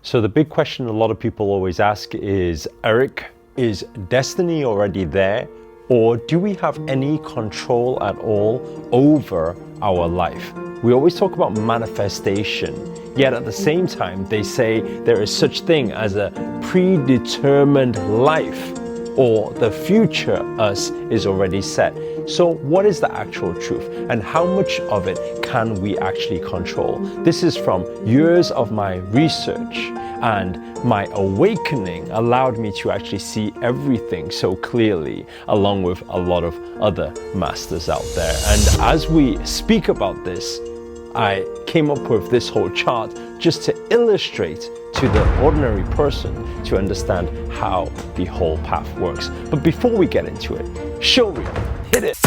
So the big question a lot of people always ask is, Eric, is destiny already there? Or do we have any control at all over our life? We always talk about manifestation, yet at the same time, they say there is such thing as a predetermined life, or the future us is already set. So what is the actual truth, and how much of it can we actually control? This is from years of my research, and my awakening allowed me to actually see everything so clearly, along with a lot of other masters out there. And as we speak about this, I came up with this whole chart just to illustrate to the ordinary person to understand how the whole path works. But before we get into it, show reel, hit it.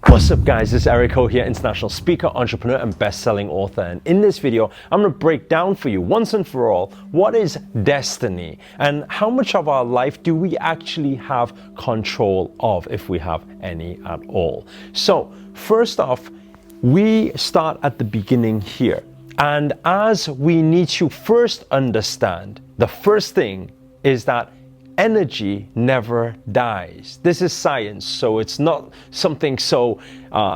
What's up guys, it's Eric Ho here, international speaker, entrepreneur and best-selling author, and in this video I'm going to break down for you once and for all what is destiny and how much of our life do we actually have control of, if we have any at all. So first off, we start at the beginning here, and as we need to first understand, the first thing is that energy never dies. This is science, so it's not something so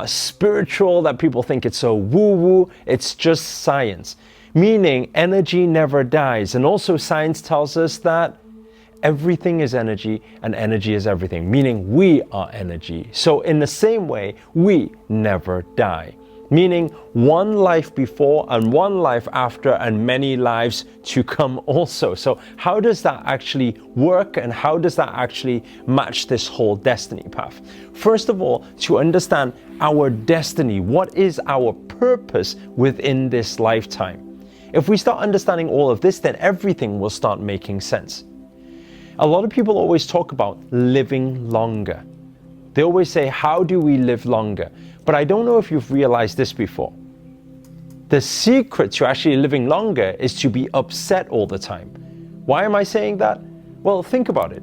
spiritual that people think it's so woo-woo. It's just science, meaning energy never dies. And also science tells us that everything is energy and energy is everything, meaning we are energy. So in the same way, we never die, meaning one life before and one life after and many lives to come also. So how does that actually work, and how does that actually match this whole destiny path? First of all, to understand our destiny, what is our purpose within this lifetime? If we start understanding all of this, then everything will start making sense. A lot of people always talk about living longer. They always say, how do we live longer? But I don't know if you've realized this before. The secret to actually living longer is to be upset all the time. Why am I saying that? Well, think about it.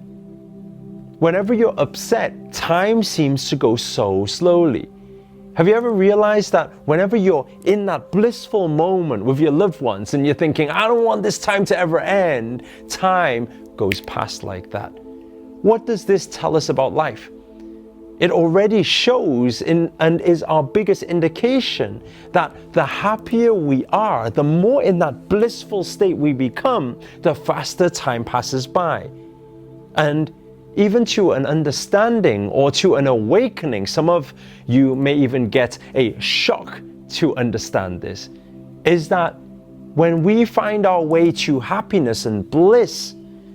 Whenever you're upset, time seems to go so slowly. Have you ever realized that whenever you're in that blissful moment with your loved ones and you're thinking, I don't want this time to ever end, time goes past like that? What does this tell us about life? It already shows and is our biggest indication that the happier we are, the more in that blissful state we become, the faster time passes by. And even to an understanding or to an awakening, some of you may even get a shock to understand this, is that when we find our way to happiness and bliss,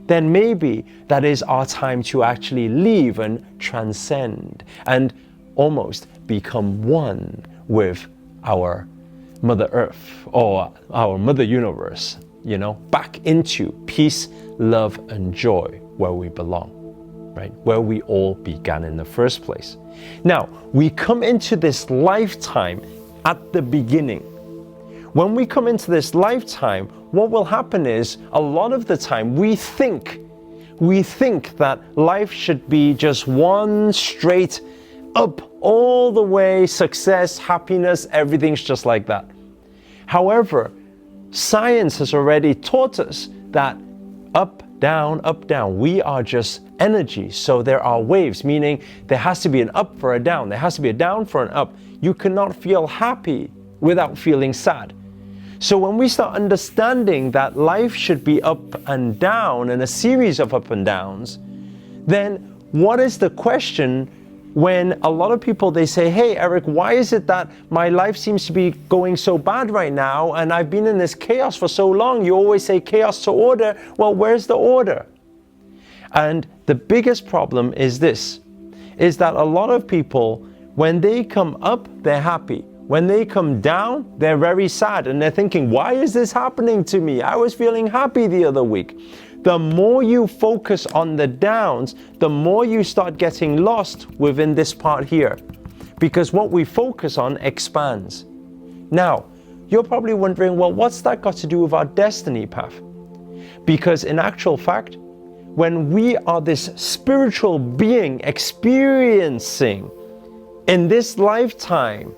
then maybe that is our time to actually leave and transcend and almost become one with our Mother Earth or our Mother Universe, back into peace, love, and joy where we belong, right? Where we all began in the first place. Now, we come into this lifetime at the beginning. When we come into this lifetime, what will happen is, a lot of the time, we think that life should be just one straight up, all the way, success, happiness, everything's just like that. However, science has already taught us that up, down, we are just energy. So there are waves, meaning there has to be an up for a down, there has to be a down for an up. You cannot feel happy without feeling sad. So when we start understanding that life should be up and down and a series of up and downs, then what is the question when a lot of people, they say, hey Eric, why is it that my life seems to be going so bad right now and I've been in this chaos for so long? You always say chaos to order. Well, where's the order? And the biggest problem is this, is that a lot of people, when they come up, they're happy. When they come down, they're very sad and they're thinking, why is this happening to me? I was feeling happy the other week. The more you focus on the downs, the more you start getting lost within this part here. Because what we focus on expands. Now, you're probably wondering, well, what's that got to do with our destiny path? Because in actual fact, when we are this spiritual being experiencing in this lifetime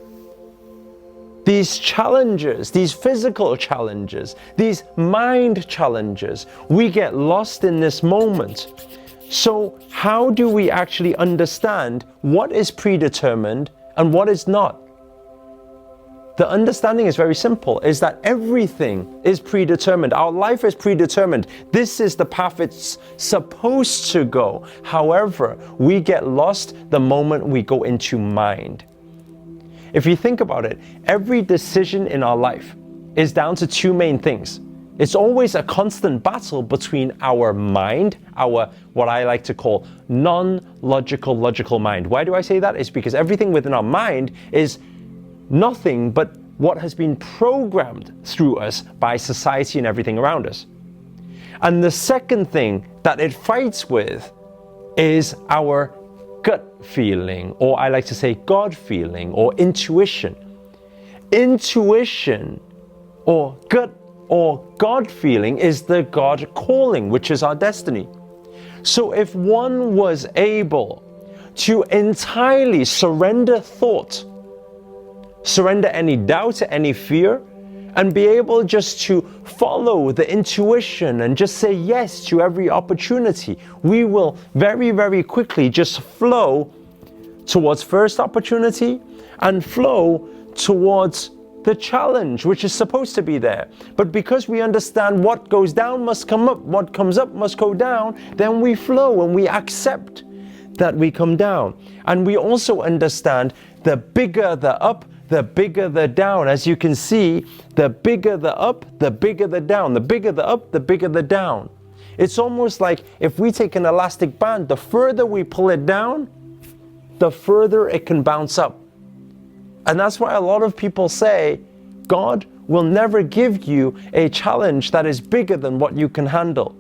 these challenges, these physical challenges, these mind challenges, we get lost in this moment. So how do we actually understand what is predetermined and what is not? The understanding is very simple, is that everything is predetermined. Our life is predetermined. This is the path it's supposed to go. However, we get lost the moment we go into mind. If you think about it, every decision in our life is down to two main things. It's always a constant battle between our mind, our what I like to call non-logical, logical mind. Why do I say that? It's because everything within our mind is nothing but what has been programmed through us by society and everything around us. And the second thing that it fights with is our gut feeling, or I like to say God feeling, or intuition. Intuition or gut or God feeling is the God calling, which is our destiny. So if one was able to entirely surrender thought, surrender any doubt, any fear, and be able just to follow the intuition and just say yes to every opportunity, we will very, very quickly just flow towards first opportunity and flow towards the challenge, which is supposed to be there. But because we understand what goes down must come up, what comes up must go down, then we flow and we accept that we come down. And we also understand the bigger the up, the bigger the down. As you can see, the bigger the up, the bigger the down. The bigger the up, the bigger the down. It's almost like if we take an elastic band, the further we pull it down, the further it can bounce up. And that's why a lot of people say, God will never give you a challenge that is bigger than what you can handle.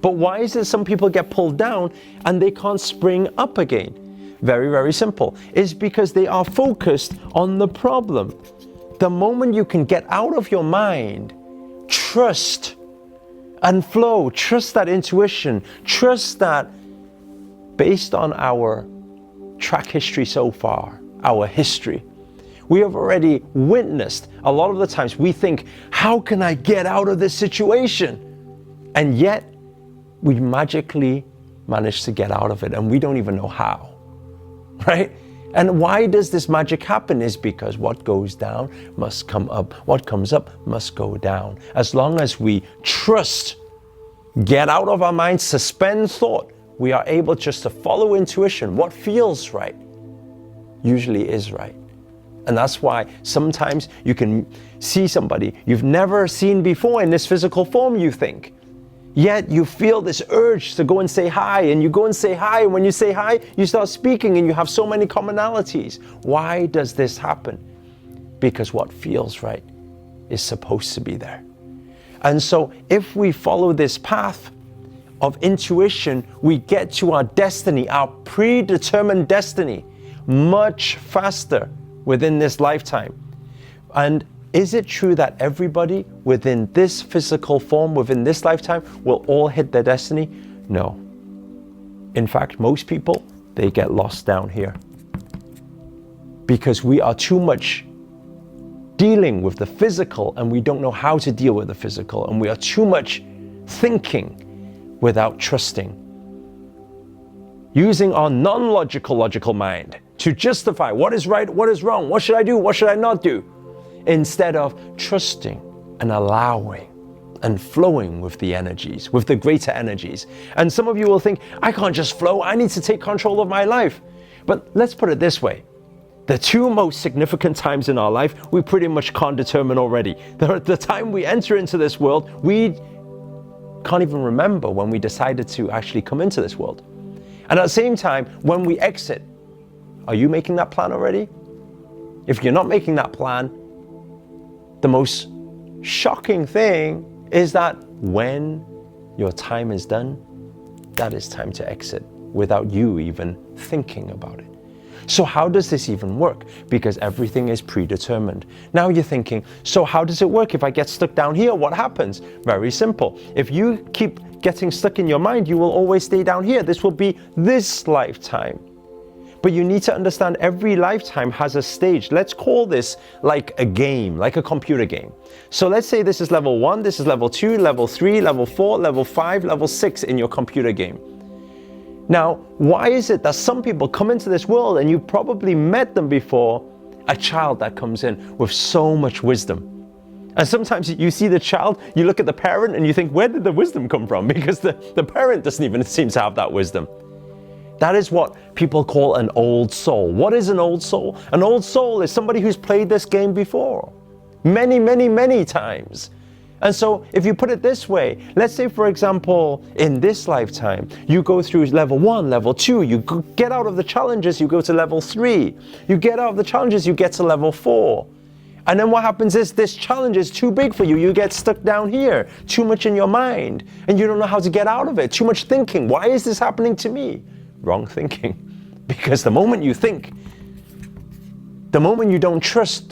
But why is it some people get pulled down and they can't spring up again? Very, very simple. It's because they are focused on the problem. The moment you can get out of your mind, trust and flow, trust that intuition, trust that based on our track history so far, our history, we have already witnessed a lot of the times we think, how can I get out of this situation? And yet we magically manage to get out of it and we don't even know how. Right? And why does this magic happen? Is because what goes down must come up. What comes up must go down. As long as we trust, get out of our minds, suspend thought, we are able just to follow intuition. What feels right usually is right. And that's why sometimes you can see somebody you've never seen before in this physical form, you think. Yet you feel this urge to go and say hi, and you go and say hi, and when you say hi, you start speaking and you have so many commonalities. Why does this happen? Because what feels right is supposed to be there. And so if we follow this path of intuition, we get to our destiny, our predetermined destiny, much faster within this lifetime. And is it true that everybody within this physical form, within this lifetime, will all hit their destiny? No. In fact, most people, they get lost down here. Because we are too much dealing with the physical and we don't know how to deal with the physical. And we are too much thinking without trusting. Using our non-logical, logical mind to justify what is right, what is wrong, what should I do, what should I not do? Instead of trusting and allowing and flowing with the energies, with the greater energies. And some of you will think, I can't just flow, I need to take control of my life. But let's put it this way. The two most significant times in our life, we pretty much can't determine already. The time we enter into this world, we can't even remember when we decided to actually come into this world. And at the same time, when we exit, are you making that plan already? If you're not making that plan, the most shocking thing is that when your time is done, that is time to exit without you even thinking about it. So how does this even work? Because everything is predetermined. Now you're thinking, so how does it work? If I get stuck down here, what happens? Very simple. If you keep getting stuck in your mind, you will always stay down here. This will be this lifetime. But you need to understand every lifetime has a stage. Let's call this like a game, like a computer game. So let's say this is level 1, this is level 2, level 3, level 4, level 5, level 6 in your computer game. Now, why is it that some people come into this world, and you probably met them before, a child that comes in with so much wisdom? And sometimes you see the child, you look at the parent and you think, where did the wisdom come from? Because the parent doesn't even seem to have that wisdom. That is what people call an old soul. What is an old soul? An old soul is somebody who's played this game before. Many, many, many times. And so if you put it this way, let's say, for example, in this lifetime, you go through level 1, level 2, you get out of the challenges, you go to level 3. You get out of the challenges, you get to level 4. And then what happens is this challenge is too big for you. You get stuck down here, too much in your mind, and you don't know how to get out of it. Too much thinking. Why is this happening to me? Wrong thinking. Because the moment you think, the moment you don't trust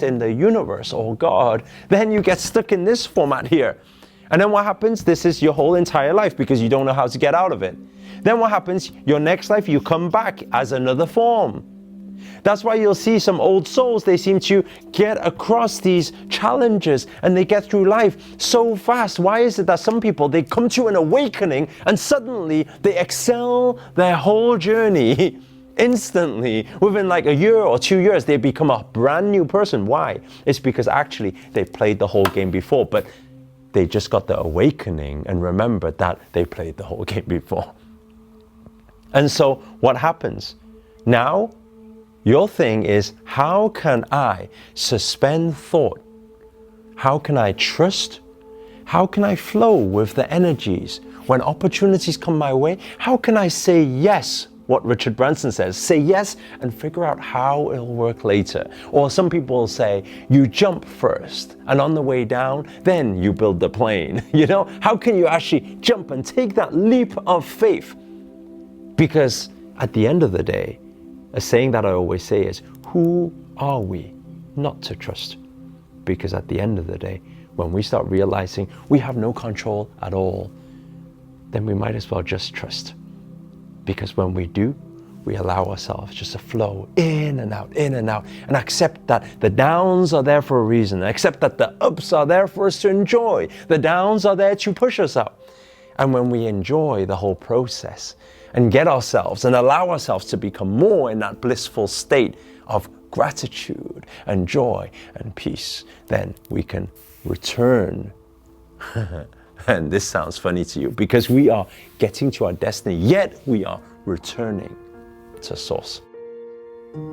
in the universe or God, then you get stuck in this format here. And then what happens? This is your whole entire life because you don't know how to get out of it. Then what happens? Your next life, you come back as another form. That's why you'll see some old souls, they seem to get across these challenges and they get through life so fast. Why is it that some people, they come to an awakening and suddenly they excel their whole journey instantly? Within like a year or 2 years, they become a brand new person. Why? It's because actually they played the whole game before, but they just got the awakening and remembered that they played the whole game before. And so what happens? Now, your thing is, how can I suspend thought? How can I trust? How can I flow with the energies? When opportunities come my way, how can I say yes? What Richard Branson says, say yes and figure out how it'll work later. Or some people will say, you jump first and on the way down, then you build the plane. You know, how can you actually jump and take that leap of faith? Because at the end of the day, a saying that I always say is, who are we not to trust? Because at the end of the day, when we start realizing we have no control at all, then we might as well just trust. Because when we do, we allow ourselves just to flow in and out, and accept that the downs are there for a reason, accept that the ups are there for us to enjoy. The downs are there to push us up. And when we enjoy the whole process and get ourselves and allow ourselves to become more in that blissful state of gratitude and joy and peace, then we can return. And this sounds funny to you because we are getting to our destiny, yet we are returning to Source.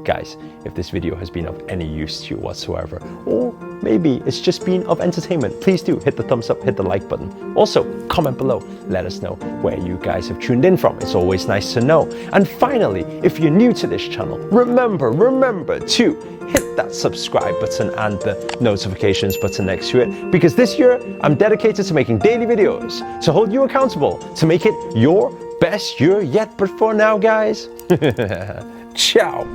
Guys, if this video has been of any use to you whatsoever, or maybe it's just been of entertainment, please do hit the thumbs up, hit the like button. Also, comment below, let us know where you guys have tuned in from. It's always nice to know. And finally, if you're new to this channel, remember to hit that subscribe button and the notifications button next to it, because this year I'm dedicated to making daily videos to hold you accountable to make it your best year yet. But for now, guys, ciao.